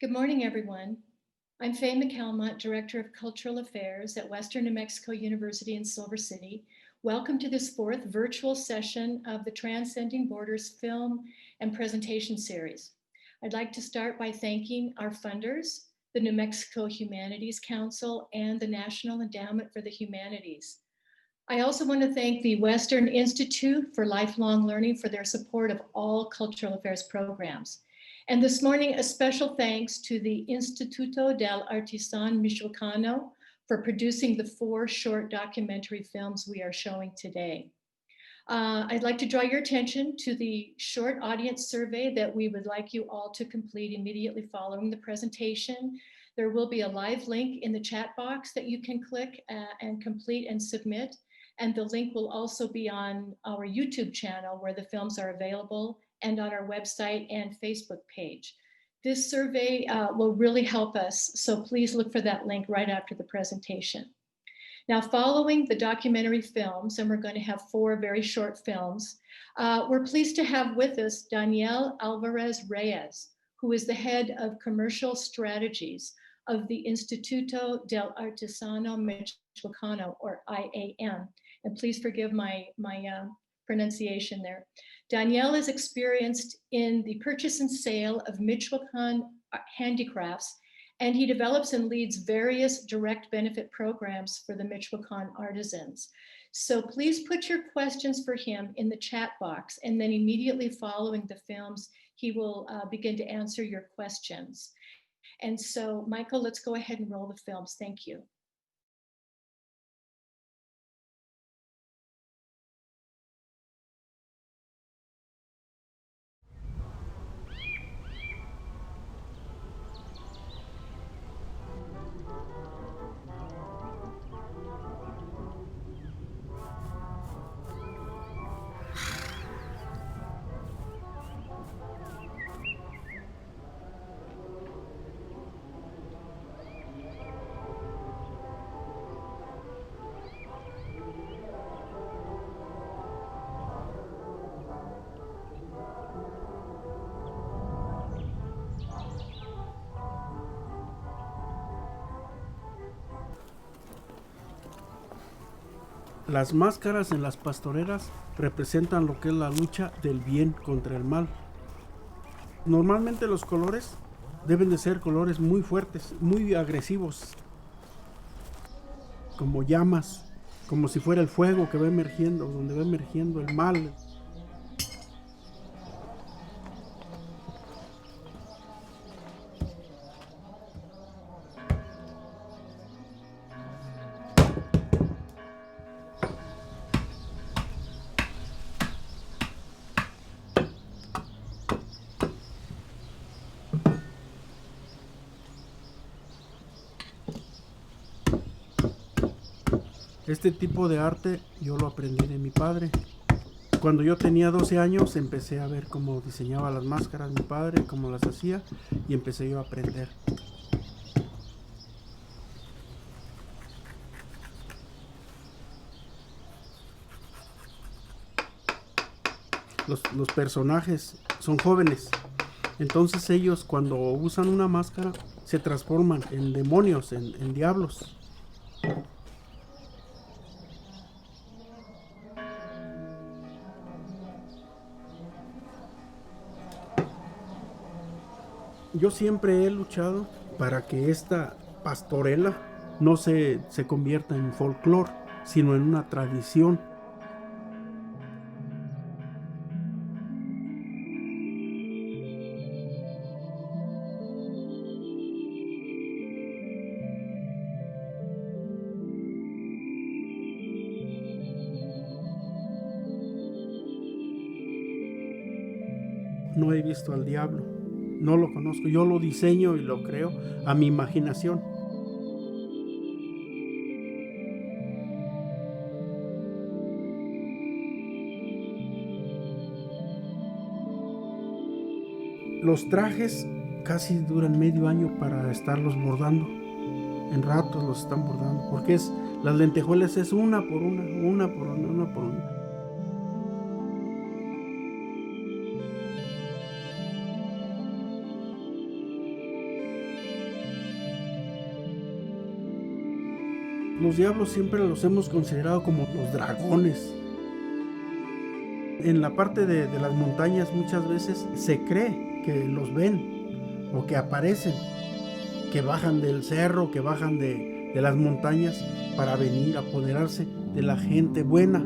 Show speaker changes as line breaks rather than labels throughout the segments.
Good morning, everyone. I'm Faye McCalmont, Director of Cultural Affairs at Western New Mexico University in Silver City. Welcome to this fourth virtual session of the Transcending Borders film and presentation series. I'd like to start by thanking our funders, the New Mexico Humanities Council and the National Endowment for the Humanities. I also want to thank the Western Institute for Lifelong Learning for their support of all cultural affairs programs. And this morning, a special thanks to the Instituto del Artisano Michoacano for producing the 4 short documentary films we are showing today. I'd like to draw your attention to the short audience survey that we would like you all to complete immediately following the presentation. There will be a live link in the chat box that you can click and complete and submit. And the link will also be on our YouTube channel where the films are available and on our website and Facebook page. This survey will really help us, so please look for that link right after the presentation. Now, following the documentary films, and we're going to have 4 very short films, we're pleased to have with us Daniel Alvarez Reyes, who is the head of commercial strategies of the Instituto del Artisano Michoacano, or IAM. And please forgive my pronunciation there. Daniel is experienced in the purchase and sale of Michoacan handicrafts, and he develops and leads various direct benefit programs for the Michoacan artisans. So please put your questions for him in the chat box, and then immediately following the films, he will begin to answer your questions. And so, Michael, let's go ahead and roll the films. Thank you.
Las máscaras en las pastoreras representan lo que es la lucha del bien contra el mal. Normalmente los colores deben de ser colores muy fuertes, muy agresivos, como llamas, como si fuera el fuego que va emergiendo, donde va emergiendo el mal. Este tipo de arte yo lo aprendí de mi padre. Cuando yo tenía 12 años empecé a ver cómo diseñaba las máscaras mi padre, cómo las hacía, y empecé yo a aprender. Los personajes son jóvenes, entonces ellos cuando usan una máscara se transforman en demonios, en diablos. Yo siempre he luchado para que esta pastorela no se convierta en folclore, sino en una tradición. No he visto al diablo, no lo conozco, yo lo diseño y lo creo a mi imaginación. Los trajes casi duran medio año para estarlos bordando. En ratos los están bordando, porque las lentejuelas es una por una, una por una, una por una. Los diablos siempre los hemos considerado como los dragones. En la parte de las montañas muchas veces se cree que los ven o que aparecen, que bajan del cerro, que bajan de las montañas para venir a apoderarse de la gente buena.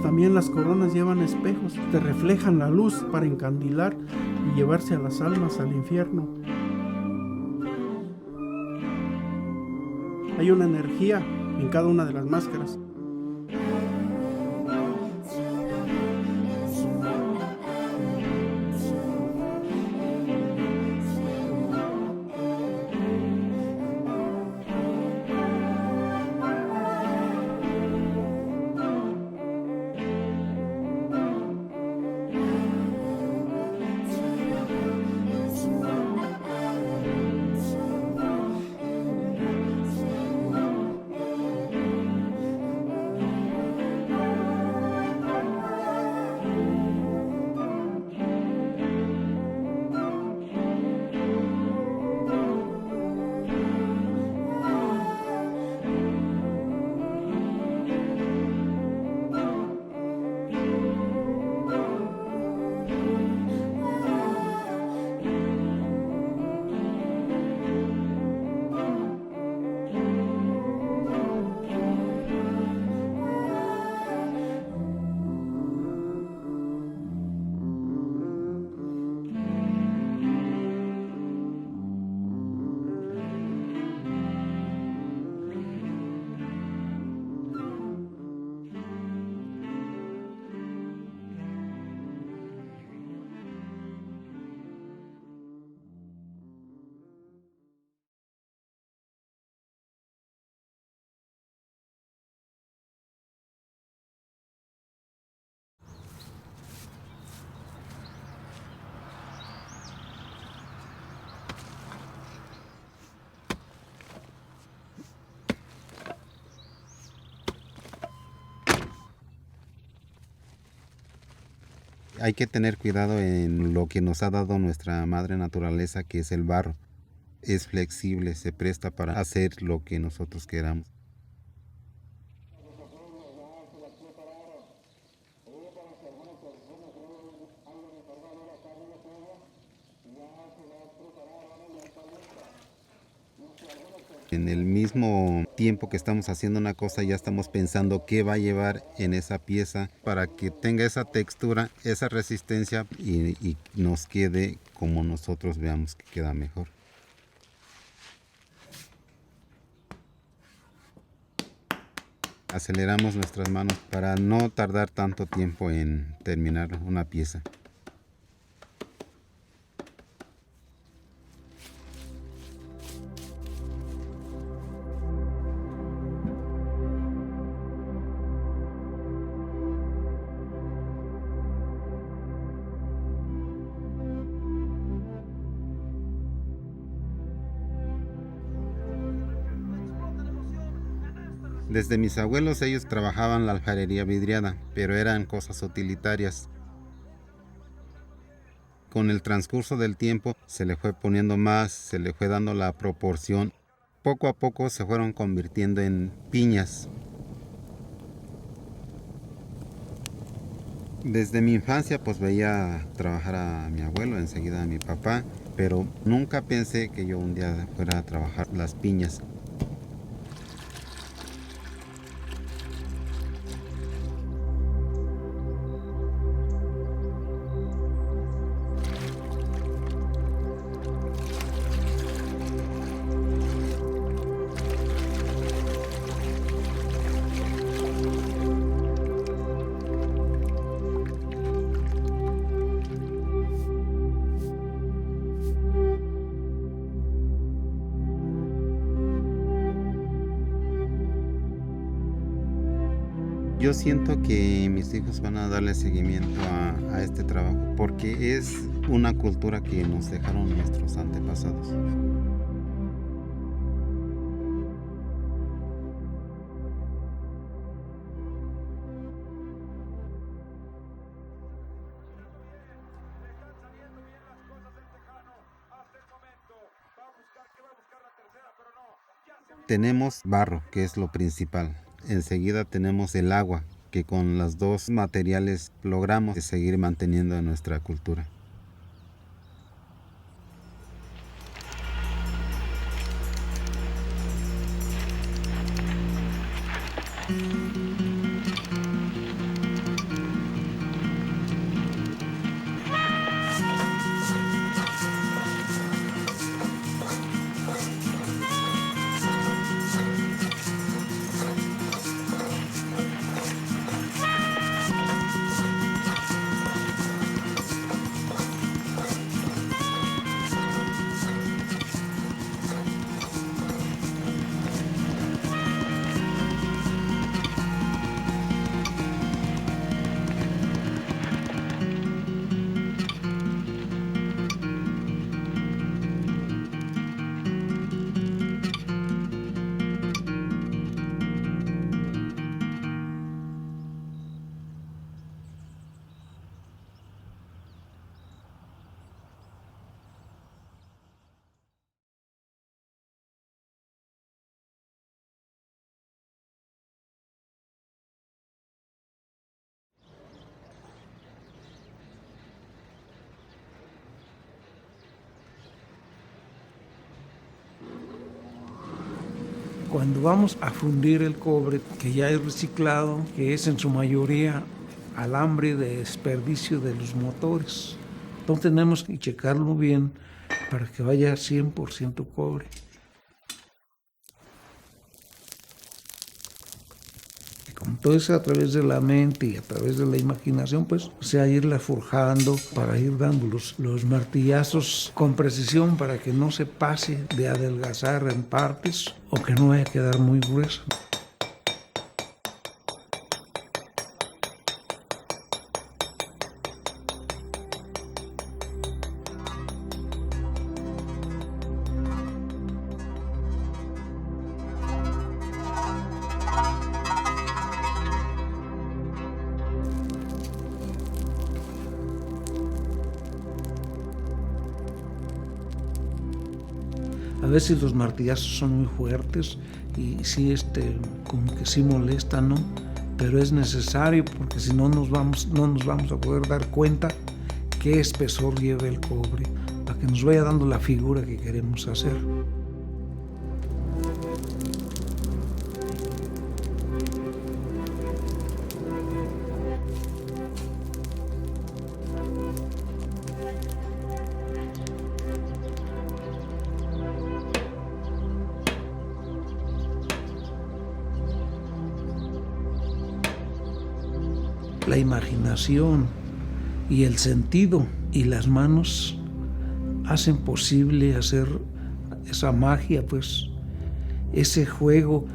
También las coronas llevan espejos que reflejan la luz para encandilar y llevarse a las almas al infierno. Hay una energía en cada una de las máscaras.
Hay que tener cuidado en lo que nos ha dado nuestra madre naturaleza, que es el barro. Es flexible, se presta para hacer lo que nosotros queramos. En el mismo tiempo que estamos haciendo una cosa, ya estamos pensando qué va a llevar en esa pieza para que tenga esa textura, esa resistencia y nos quede como nosotros veamos que queda mejor. Aceleramos nuestras manos para no tardar tanto tiempo en terminar una pieza. Desde mis abuelos, ellos trabajaban la alfarería vidriada, pero eran cosas utilitarias. Con el transcurso del tiempo se le fue poniendo más, se le fue dando la proporción. Poco a poco se fueron convirtiendo en piñas. Desde mi infancia pues veía trabajar a mi abuelo, enseguida a mi papá, pero nunca pensé que yo un día fuera a trabajar las piñas. Yo siento que mis hijos van a darle seguimiento a este trabajo porque es una cultura que nos dejaron nuestros antepasados. Tenemos barro, que es lo principal. Enseguida tenemos el agua, que con los dos materiales logramos seguir manteniendo nuestra cultura.
Cuando vamos a fundir el cobre, que ya es reciclado, que es en su mayoría alambre de desperdicio de los motores, entonces tenemos que checarlo bien para que vaya 100% cobre. Y como todo es a través de la mente y a través de la imaginación, pues o sea, irla forjando para ir dando los martillazos con precisión para que no se pase de adelgazar en partes o que no vaya a quedar muy grueso. A veces los martillazos son muy fuertes y sí, como que sí molestan, ¿no? Pero es necesario porque si no no nos vamos a poder dar cuenta qué espesor lleva el cobre, para que nos vaya dando la figura que queremos hacer. La imaginación y el sentido y las manos hacen posible hacer esa magia, pues, ese juego.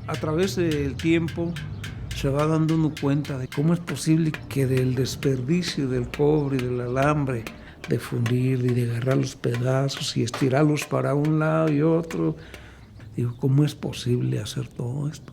A través del tiempo se va dando uno cuenta de cómo es posible que del desperdicio del cobre y del alambre, de fundir y de agarrar los pedazos y estirarlos para un lado y otro, digo, ¿cómo es posible hacer todo esto?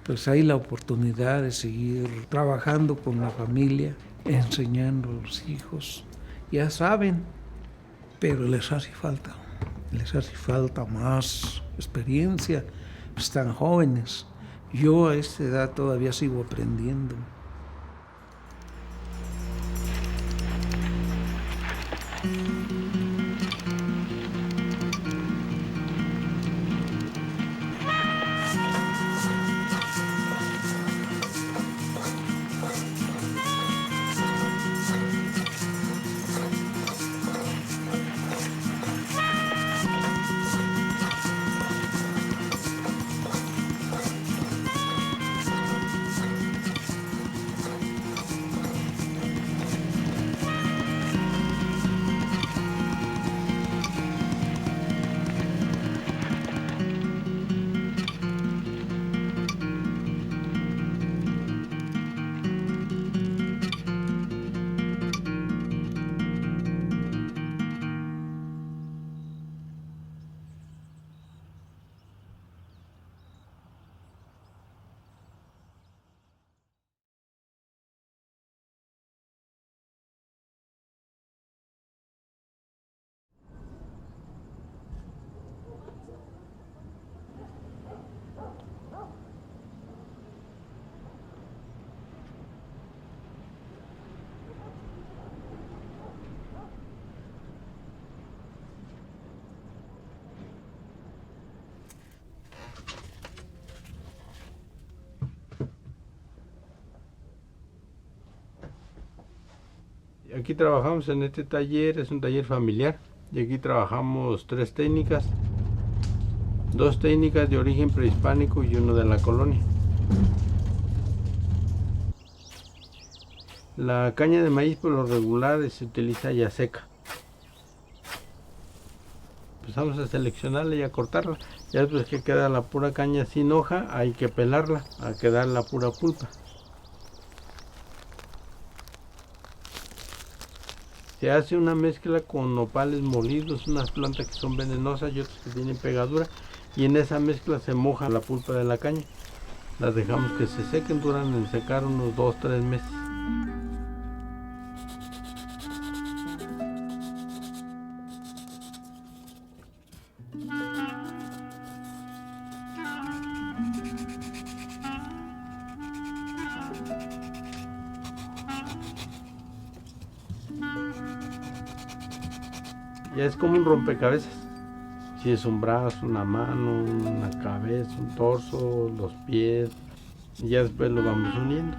pues hay la oportunidad de seguir trabajando con la familia, enseñando a los hijos. Ya saben, pero les hace falta más experiencia. Están jóvenes. Yo a esta edad todavía sigo aprendiendo.
Aquí trabajamos en este taller, es un taller familiar, y aquí trabajamos 3 técnicas, 2 técnicas de origen prehispánico y 1 de la colonia. La caña de maíz por lo regular se utiliza ya seca. Empezamos a seleccionarla y a cortarla. Ya después que queda la pura caña sin hoja, hay que pelarla, a quedar la pura pulpa. Se hace una mezcla con nopales molidos, unas plantas que son venenosas y otras que tienen pegadura, y en esa mezcla se moja la pulpa de la caña. Las dejamos que se sequen, duran en secar unos 2-3 meses. Ya es como un rompecabezas. Si es un brazo, una mano, una cabeza, un torso, los pies, y ya después lo vamos uniendo.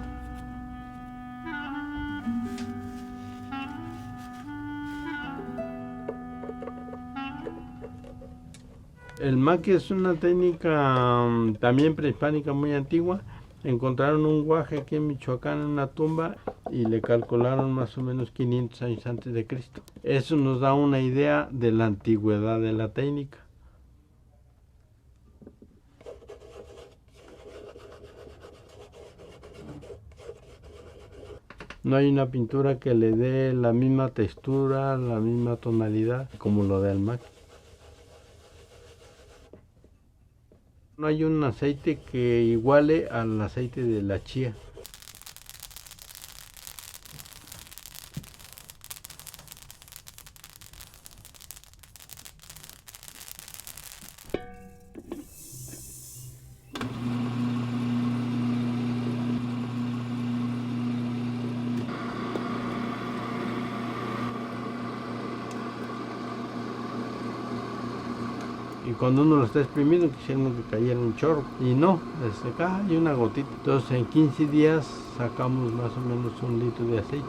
El maqui es una técnica también prehispánica muy antigua. Encontraron un guaje aquí en Michoacán en una tumba y le calcularon más o menos 500 años antes de Cristo. Eso nos da una idea de la antigüedad de la técnica. No hay una pintura que le dé la misma textura, la misma tonalidad como lo del maqui. No hay un aceite que iguale al aceite de la chía. Y cuando uno lo está exprimiendo, quisieron que cayera un chorro. Y no, se cae una gotita. Entonces en 15 días sacamos más o menos 1 litro de aceite.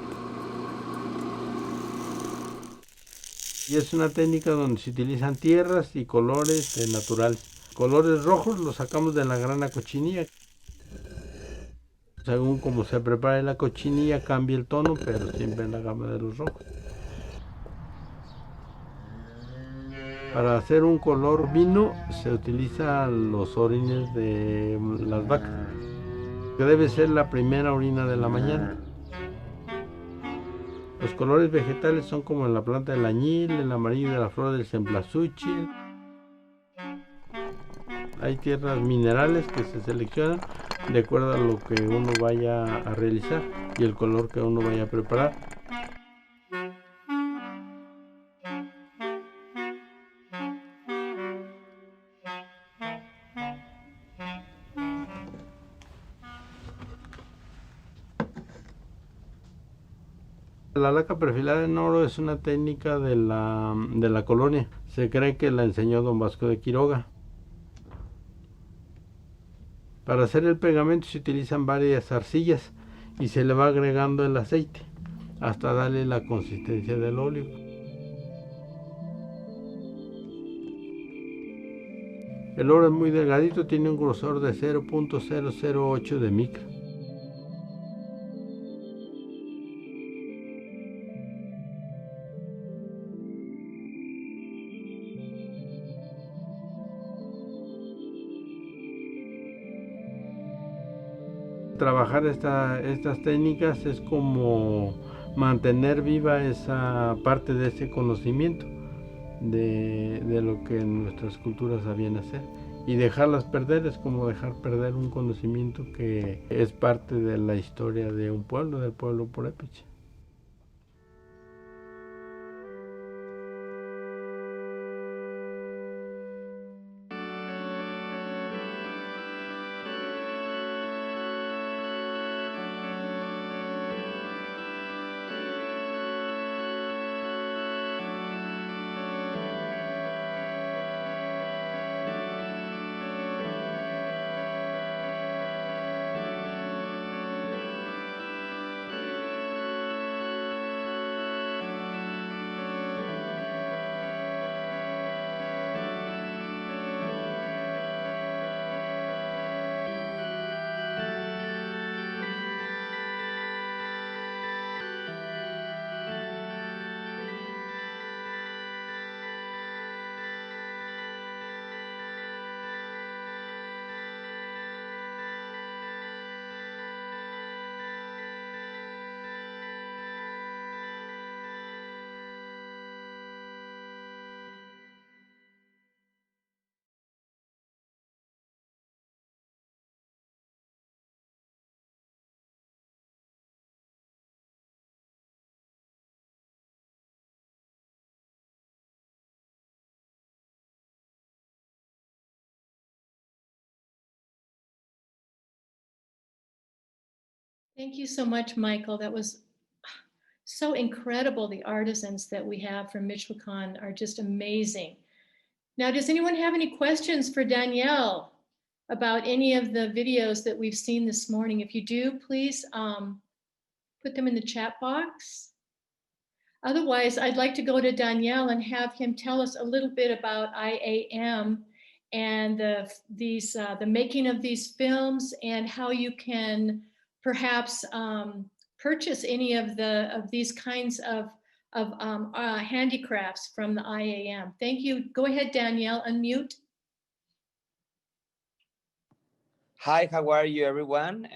Y es una técnica donde se utilizan tierras y colores naturales. Colores rojos los sacamos de la grana cochinilla. Según como se prepare la cochinilla cambia el tono, pero siempre en la gama de los rojos. Para hacer un color vino se utilizan los orines de las vacas, que debe ser la primera orina de la mañana. Los colores vegetales son como en la planta del añil, el amarillo de la flor del cempasúchil. Hay tierras minerales que se seleccionan de acuerdo a lo que uno vaya a realizar y el color que uno vaya a preparar. La laca perfilada en oro es una técnica de la colonia. Se cree que la enseñó don Vasco de Quiroga. Para hacer el pegamento se utilizan varias arcillas y se le va agregando el aceite hasta darle la consistencia del óleo. El oro es muy delgadito, tiene un grosor de 0.008 de micra. Trabajar estas técnicas es como mantener viva esa parte de ese conocimiento de lo que nuestras culturas sabían hacer, y dejarlas perder es como dejar perder un conocimiento que es parte de la historia de un pueblo, del pueblo purépecha.
Thank you so much, Michael. That was so incredible. The artisans that we have from Michoacán are just amazing. Now, does anyone have any questions for Danielle about any of the videos that we've seen this morning? If you do, please put them in the chat box. Otherwise, I'd like to go to Danielle and have him tell us a little bit about IAM and the making of these films and how you can perhaps purchase any of these kinds of handicrafts from the IAM. Thank you. Go ahead, Danielle, unmute.
Hi, how are you, everyone?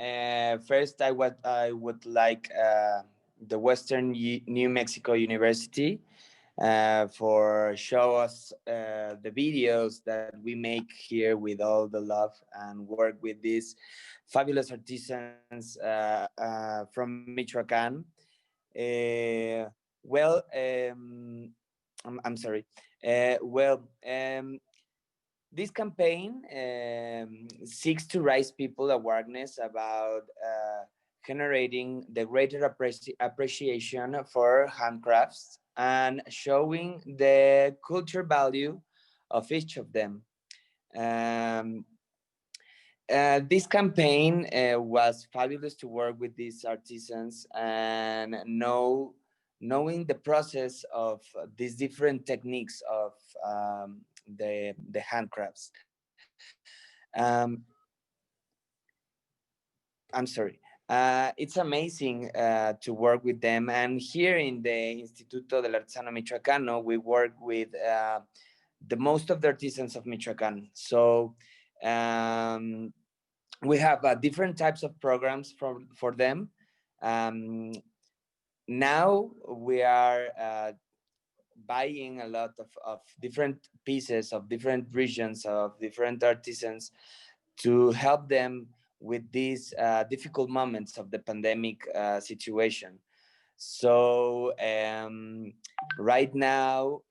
First, I would like the Western New Mexico University for show us the videos that we make here with all the love and work with these fabulous artisans from Michoacán. I'm sorry. This campaign seeks to raise people awareness about generating the greater appreciation for handcrafts and showing the culture value of each of them. This campaign was fabulous to work with these artisans and knowing the process of these different techniques of the handcrafts. I'm sorry. It's amazing to work with them. And here in the Instituto del Artisano Michoacano, we work with the most of the artisans of Michoacán. So we have different types of programs for them. Now we are buying a lot of different pieces of different regions of different artisans to help them with these difficult moments of the pandemic situation. So right now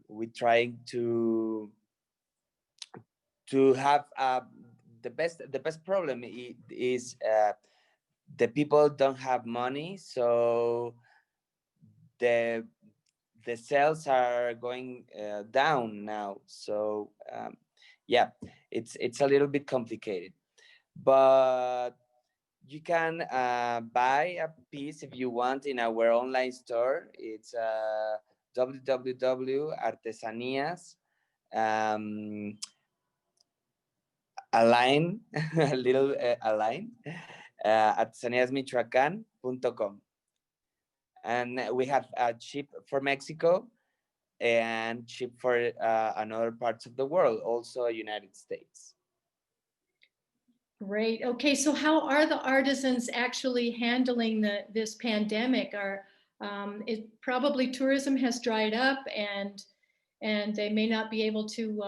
we're trying to have the best problem is the people don't have money, so the sales are going down now. So yeah, it's a little bit complicated, but you can buy a piece if you want in our online store. It's www.artesanias a line a little a line artisaniasmichoacan.com, and we have a ship for Mexico and ship for another parts of the world, also United States.
Great. Okay, so how are the artisans actually handling this pandemic? Probably tourism has dried up, and they may not be able to.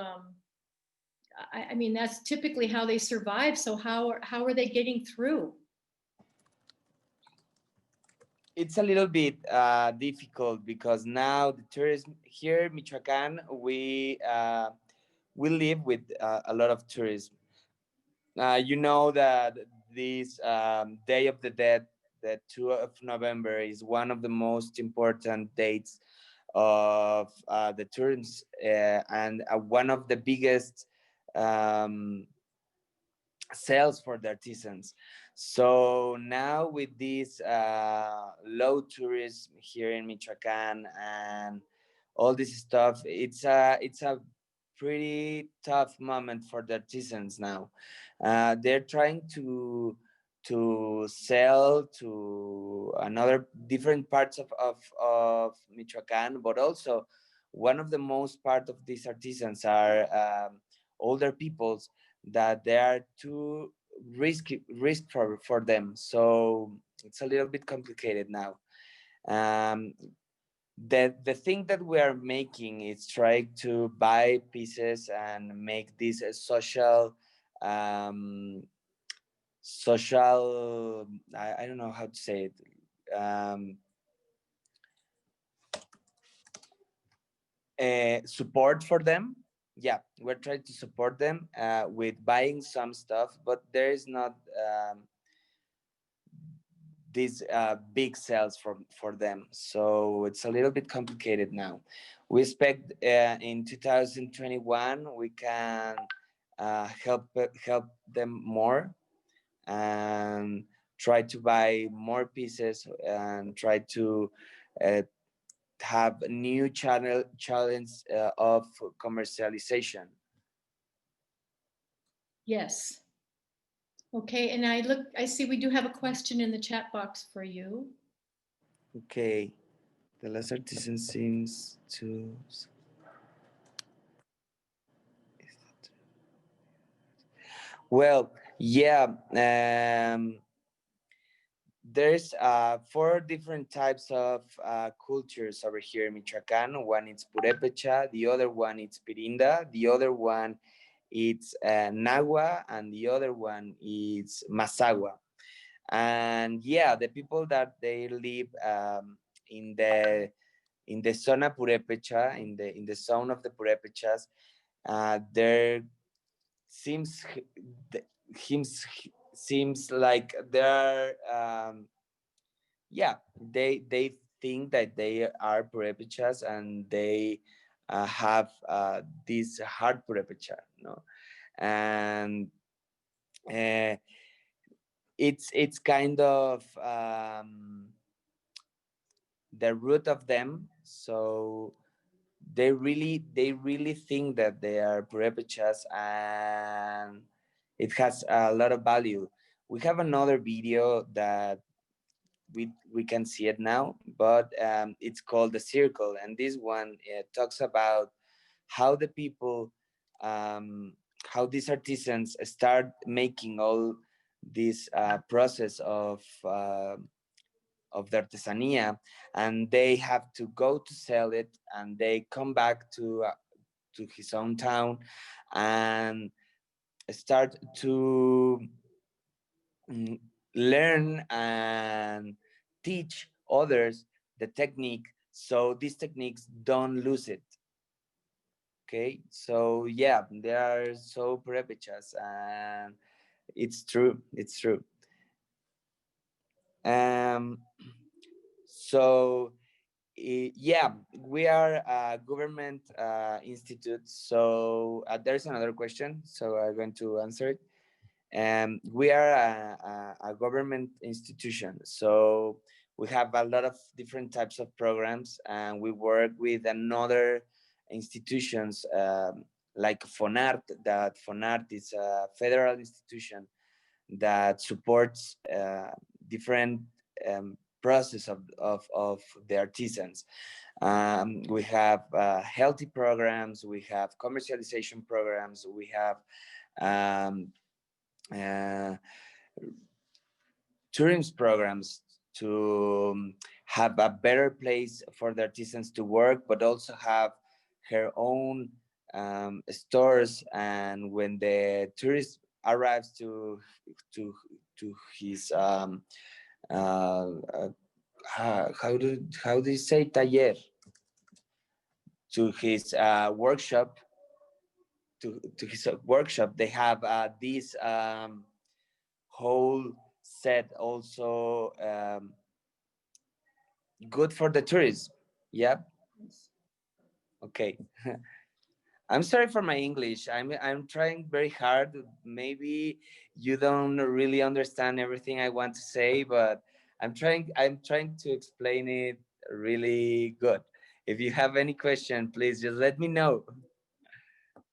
I mean, that's typically how they survive. So how are they getting through?
It's a little bit difficult because now the tourism here in Michoacán, we live with a lot of tourism. You know that this Day of the Dead, the 2nd of November, is one of the most important dates of the tourism and one of the biggest sales for the artisans. So now with this low tourism here in Michoacán and all this stuff, it's a pretty tough moment for the artisans now. They're trying to sell to another different parts of Michoacán, but also one of the most part of these artisans are older peoples that they are too risk for them. So it's a little bit complicated now. The thing that we are making is trying to buy pieces and make this a social I don't know how to say it, support for them. Yeah, we're trying to support them with buying some stuff, but there is not these big sales for them. So it's a little bit complicated now. We expect in 2021 we can help them more and try to buy more pieces and try to have new challenge of commercialization.
Yes. Okay, and I see we do have a question in the chat box for you.
Okay, the last artisan seems to. Well, yeah. There's 4 different types of cultures over here in Michoacán. One is Purépecha, the other one is Pirinda, the other one it's Nahua, and the other one is Mazagua. And yeah, the people that they live in the zona Purépecha, in the zone of the Purépechas, there seems like there yeah, they think that they are purépechas and they have this hard purépecha, no, and it's kind of the root of them. So they really think that they are purépechas, and it has a lot of value. We have another video that we can see it now, but it's called The Circle, and this one talks about how the people how these artisans start making all this process of the artesania, and they have to go to sell it, and they come back to his own town and start to learn and teach others the technique, so these techniques don't lose it. Okay, so yeah, they are so perpetuous, and it's true, it's true. So yeah, we are a government institute. So there's another question, so I'm going to answer it. We are a government institution, so we have a lot of different types of programs, and we work with another institutions, like FONART. That FONART is a federal institution that supports different process of the artisans. We have healthy programs, we have commercialization programs, we have uh, tourism programs to have a better place for the artisans to work, but also have her own stores. And when the tourist arrives to his how do you say taller, to his workshop, to his workshop, they have this whole set also good for the tourists. Yeah. Okay. I'm sorry for my English. I'm trying very hard. Maybe you don't really understand everything I want to say, but I'm trying to explain it really good. If you have any question, please just let me know.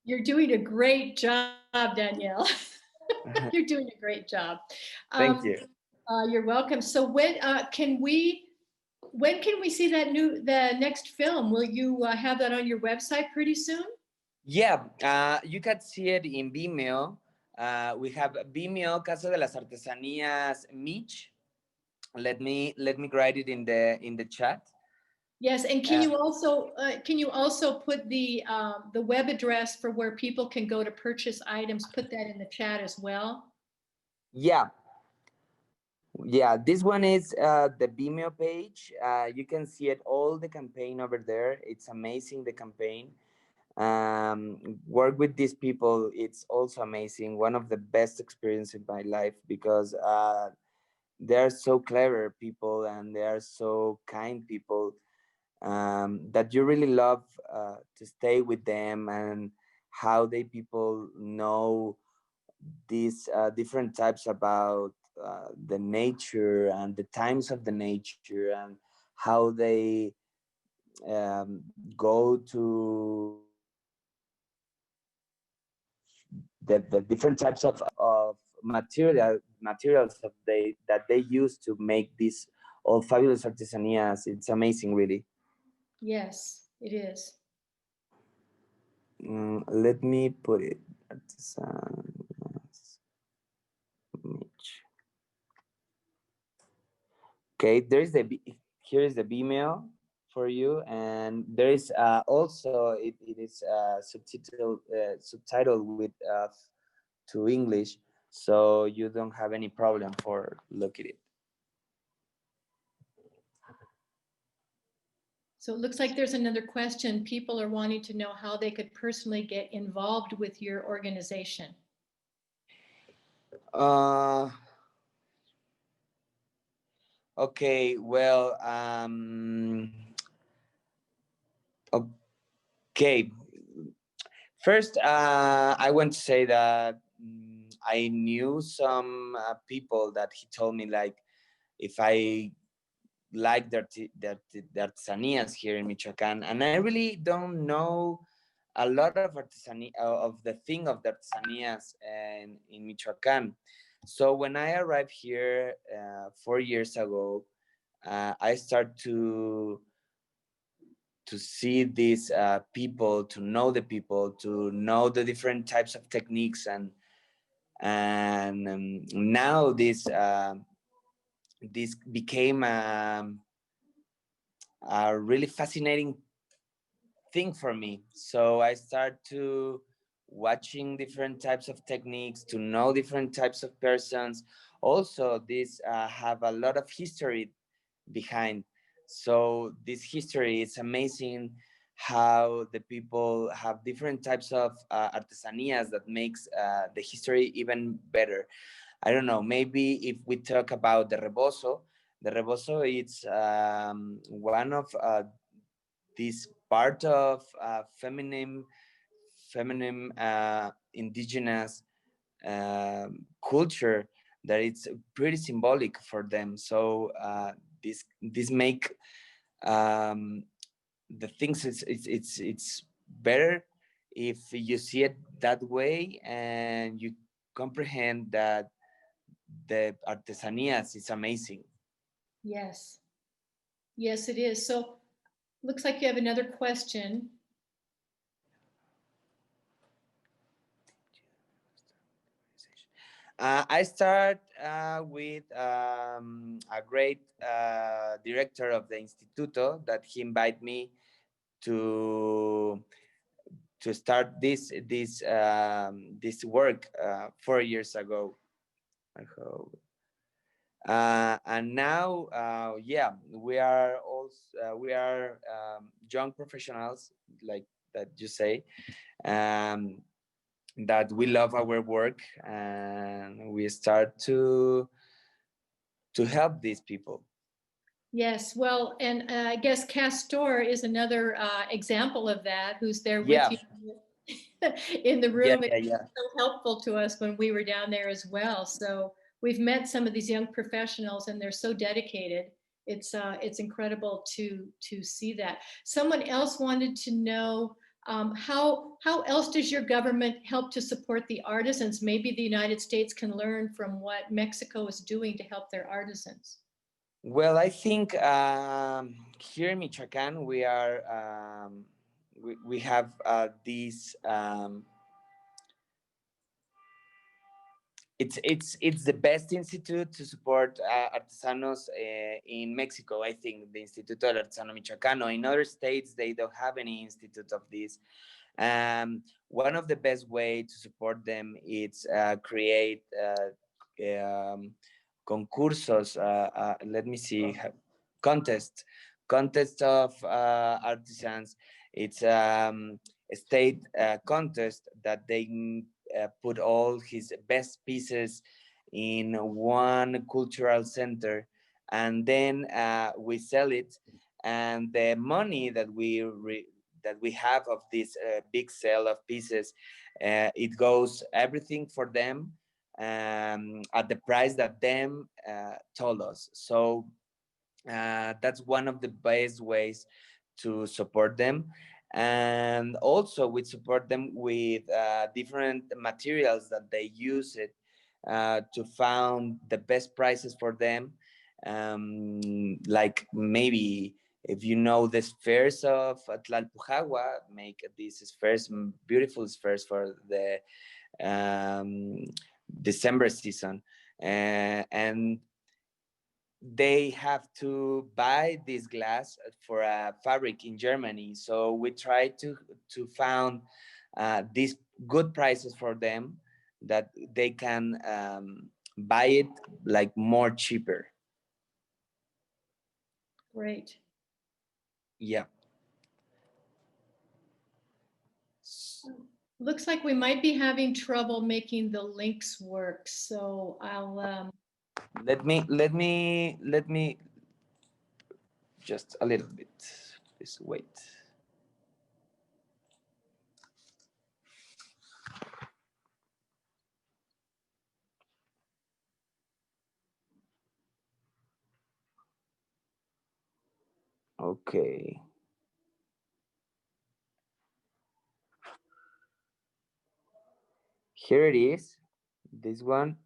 You're doing a great job, Danielle. You're doing a great job.
Thank you.
You're welcome. So when can we see the next film? Will you have that on your website pretty soon?
Yeah, you can see it in Vimeo. We have Vimeo, Casa de las Artesanías Mich. Let me write it in the chat.
Yes, and can you also put the web address for where people can go to purchase items? Put that in the chat as well.
Yeah, yeah. This one is the Vimeo page. You can see it all the campaign over there. It's amazing, the campaign. Work with these people, it's also amazing. One of the best experiences in my life, because they're so clever people and they are so kind people, that you really love to stay with them, and how they people know these different types about the nature and the times of the nature, and how they go to the different types of materials that they use to make these all fabulous artisanias. It's amazing, really.
Yes, it is.
Let me put it. Artisans. Okay, here is the Vimeo for you, and there is also it is subtitled with to English, so you don't have any problem for looking at it.
So it looks like there's another question. People are wanting to know how they could personally get involved with your organization.
Okay, well, okay. First, I want to say that I knew some people that he told me, like, if I like the artesanías here in Michoacán, and I really don't know a lot of of the thing of the artesanías in Michoacán. So when I arrived here 4 years ago, I started to see these people, to know the people, to know the different types of techniques, and now this became a really fascinating thing for me. So I start to watching different types of techniques, to know different types of persons. Also, these have a lot of history behind. So this history is amazing, how the people have different types of artesanias that makes the history even better. I don't know, maybe if we talk about the rebozo it's one of this part of feminine indigenous culture that it's pretty symbolic for them. So this make the things it's better if you see it that way and you comprehend that the artesanias is amazing.
Yes. Yes, it is. So looks like you have another question.
I start with a great director of the Instituto that he invited me to start this work 4 years ago. I hope. And now, yeah, we are also young professionals, like that you say, that we love our work and we start to help these people.
Yes, well, and I guess Castor is another example of that, who's there with
Yeah.
you in the room.
Yeah.
It's so helpful to us when we were down there as well. So we've met some of these young professionals, and they're so dedicated. It's incredible to see that. Someone else wanted to know how else does your government help to support the artisans? Maybe the United States can learn from what Mexico is doing to help their artisans.
Well, I think here in Michoacán we are we have these. It's the best institute to support artesanos in Mexico. I think the Instituto del Artisano Michoacano. In other states, they don't have any institute of this. One of the best way to support them is create concursos. Let me see, contest of artisans. It's a state contest that they put all his best pieces in one cultural center, and then we sell it, and the money that we have of this big sale of pieces, it goes everything for them at the price that them told us. So that's one of the best ways to support them. And also we support them with different materials that they use it to find the best prices for them. Like maybe if you know the spheres of Tlalpujagua, make these spheres, beautiful spheres for the December season. And they have to buy this glass for a fabric in Germany. So we try to find these good prices for them that they can buy it like more cheaper.
Great.
Yeah.
Looks like we might be having trouble making the links work. So I'll
let me just a little bit. Please wait. Okay. Here it is. This one.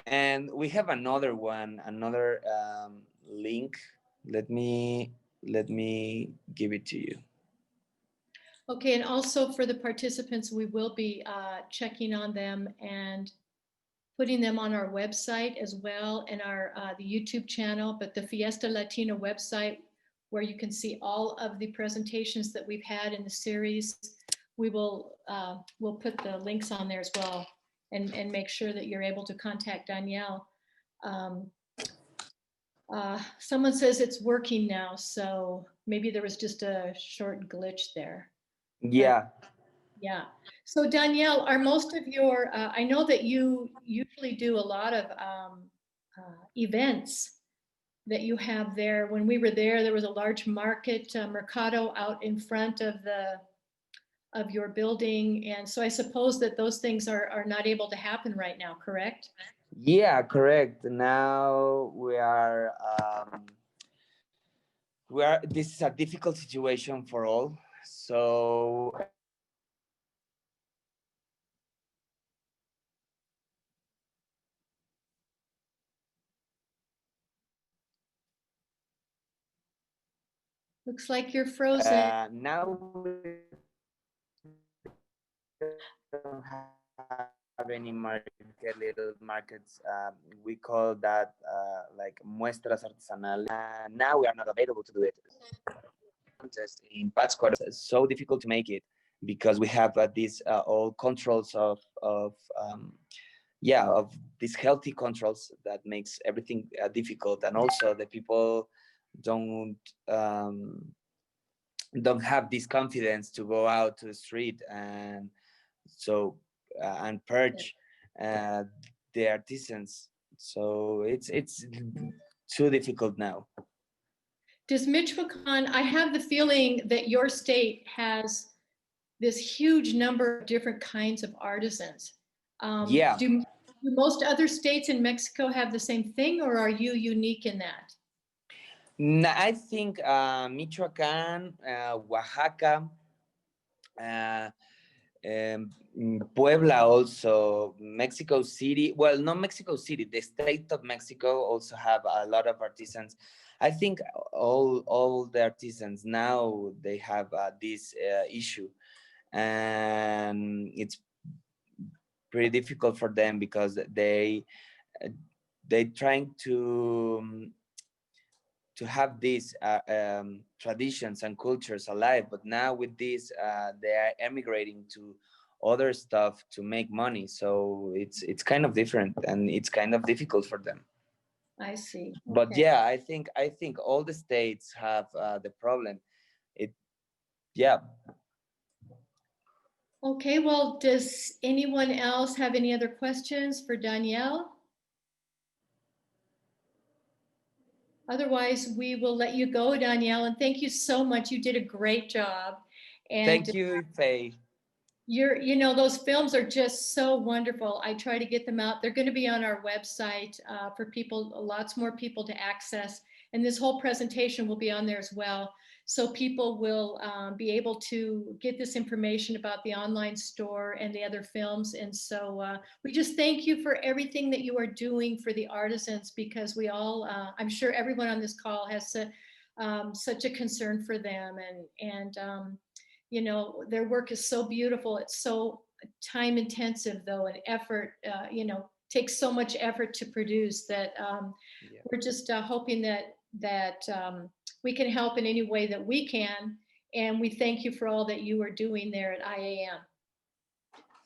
And we have another one, another link. Let me give it to you.
Okay, and also for the participants, we will be checking on them and putting them on our website as well, and our the YouTube channel, but the Fiesta Latina website, where you can see all of the presentations that we've had in the series, we will we'll put the links on there as well, and make sure that you're able to contact Danielle. Someone says it's working now, so maybe there was just a short glitch there.
Yeah.
Yeah. So Danielle, are most of your, I know that you usually do a lot of events that you have there. When we were there, there was a large market, mercado out in front of your building. And so I suppose that those things are not able to happen right now, correct?
Yeah, correct. Now this is a difficult situation for all. So
Looks like you're frozen.
now we don't have any little markets. We call that like muestras artesanales. Now we are not available to do it. Contest in Pátzcuaro. It's so difficult to make it because we have these all controls of these healthy controls that makes everything difficult, and also the people don't have this confidence to go out to the street and and purge the artisans. So it's too difficult now.
Does Michoacán, I have the feeling that your state has this huge number of different kinds of artisans.
Yeah.
Do most other states in Mexico have the same thing, or are you unique in that?
I think Michoacán, Oaxaca, Puebla, also Mexico City. Well, not Mexico City. The state of Mexico also have a lot of artisans. I think all the artisans now they have this issue, and it's pretty difficult for them because they trying to have these traditions and cultures alive, but now with this they are emigrating to other stuff to make money, so it's kind of different and it's kind of difficult for them.
I see.
But
Okay.
yeah, I think all the states have the problem. Yeah.
Okay, well, does anyone else have any other questions for Danielle? Otherwise, we will let you go, Danielle, and thank you so much. You did a great job. And
thank you, Faye.
Those films are just so wonderful. I try to get them out. They're going to be on our website for people, lots more people to access. And this whole presentation will be on there as well. So people will be able to get this information about the online store and the other films. And so we just thank you for everything that you are doing for the artisans, because we all, I'm sure everyone on this call has such a concern for them. And their work is so beautiful. It's so time intensive though, and effort, takes so much effort to produce that we're just hoping that we can help in any way that we can. And we thank you for all that you are doing there at IAM.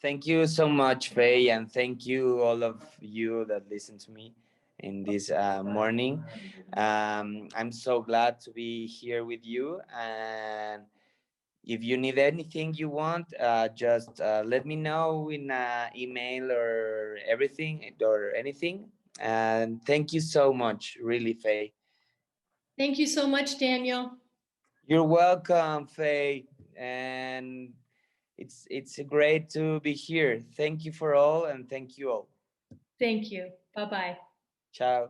Thank you so much, Faye, and thank you all of you that listen to me in this morning. I'm so glad to be here with you, and if you need anything you want, just let me know in email or everything or anything. And thank you so much, really, Faye.
Thank you so much, Daniel.
You're welcome, Faye. And it's great to be here. Thank you for all, and thank you all.
Thank you. Bye-bye.
Ciao.